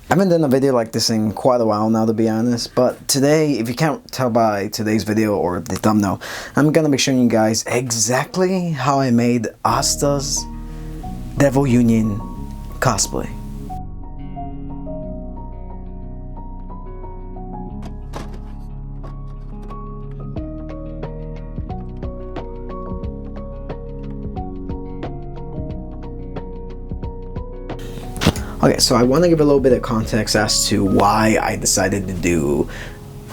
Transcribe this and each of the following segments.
I haven't done a video like this in quite a while now, to be honest, but today, if you can't tell by today's video or the thumbnail, I'm gonna be showing you guys exactly how I made Asta's Devil Union cosplay. Okay, so I want to give a little bit of context as to why I decided to do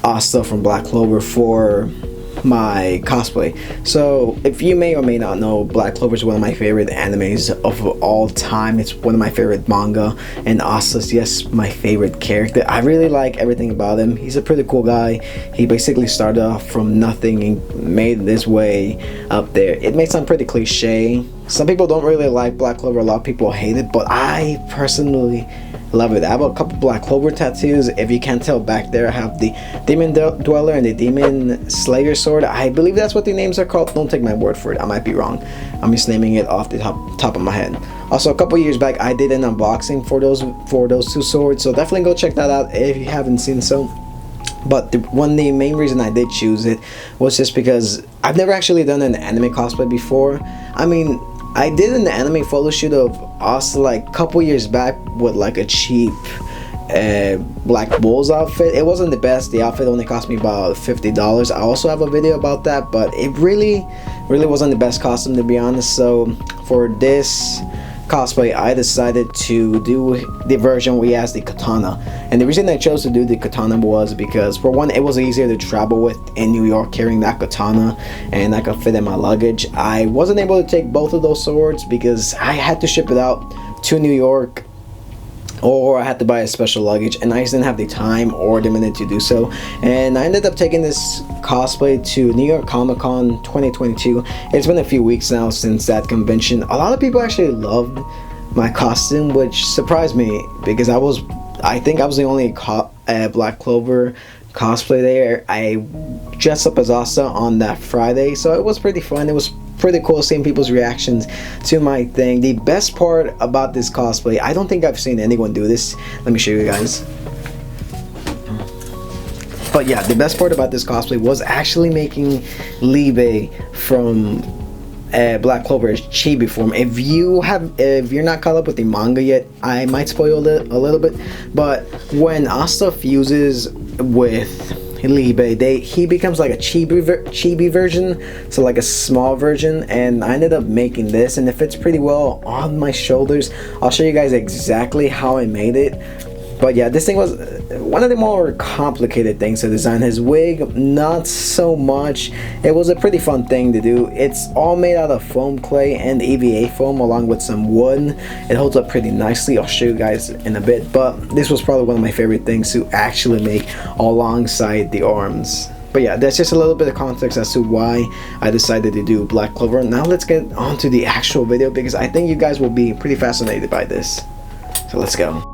Asta from Black Clover for my cosplay. So if you may or may not know, Black Clover is one of my favorite animes of all time. It's one of my favorite manga, and Asta's, yes, my favorite character. I really like everything about him. He's a pretty cool guy. He basically started off from nothing and made his way up there. It may sound pretty cliche. Some people don't really like Black Clover. A lot of people hate it, but I personally love it. I have a couple Black Clover tattoos. If you can't tell back there, I have the Demon Dweller and the Demon Slayer sword. I believe that's what the names are called. Don't take my word for it. I might be wrong. I'm just naming it off the top of my head. Also, a couple years back, I did an unboxing for those two swords, so definitely go check that out if you haven't seen so. But the main reason I did choose it was just because I've never actually done an anime cosplay before. I mean, I did an anime photo shoot of Asta like a couple years back with like a cheap Black Bulls outfit. It wasn't the best. The outfit only cost me about $50. I also have a video about that, but it really wasn't the best costume, to be honest. So for this cosplay, I decided to do the version where he has the katana. And the reason I chose to do the katana was because, for one, it was easier to travel with in New York carrying that katana, and I could fit in my luggage. I wasn't able to take both of those swords because I had to ship it out to New York, or I had to buy a special luggage, and I just didn't have the time or the minute to do so. And I ended up taking this cosplay to New York Comic Con 2022. It's been a few weeks now since that convention. A lot of people actually loved my costume, which surprised me because I think I was the only Black Clover cosplay there. I dressed up as Asta on that Friday, so it was pretty fun. It was pretty cool seeing people's reactions to my thing. The best part about this cosplay, I don't think I've seen anyone do this. Let me show you guys. But yeah, the best part about this cosplay was actually making Libe from Black Clover's chibi form. If you're not caught up with the manga yet, I might spoil it a little bit, but when Asta fuses with Libe, he becomes like a chibi version, so like a small version, and I ended up making this, and it fits pretty well on my shoulders. I'll show you guys exactly how I made it. But yeah, this thing was one of the more complicated things to design. His wig, not so much. It was a pretty fun thing to do. It's all made out of foam clay and EVA foam along with some wood. It holds up pretty nicely. I'll show you guys in a bit, but this was probably one of my favorite things to actually make alongside the arms. But yeah, that's just a little bit of context as to why I decided to do Black Clover. Now let's get on to the actual video, because I think you guys will be pretty fascinated by this. So let's go.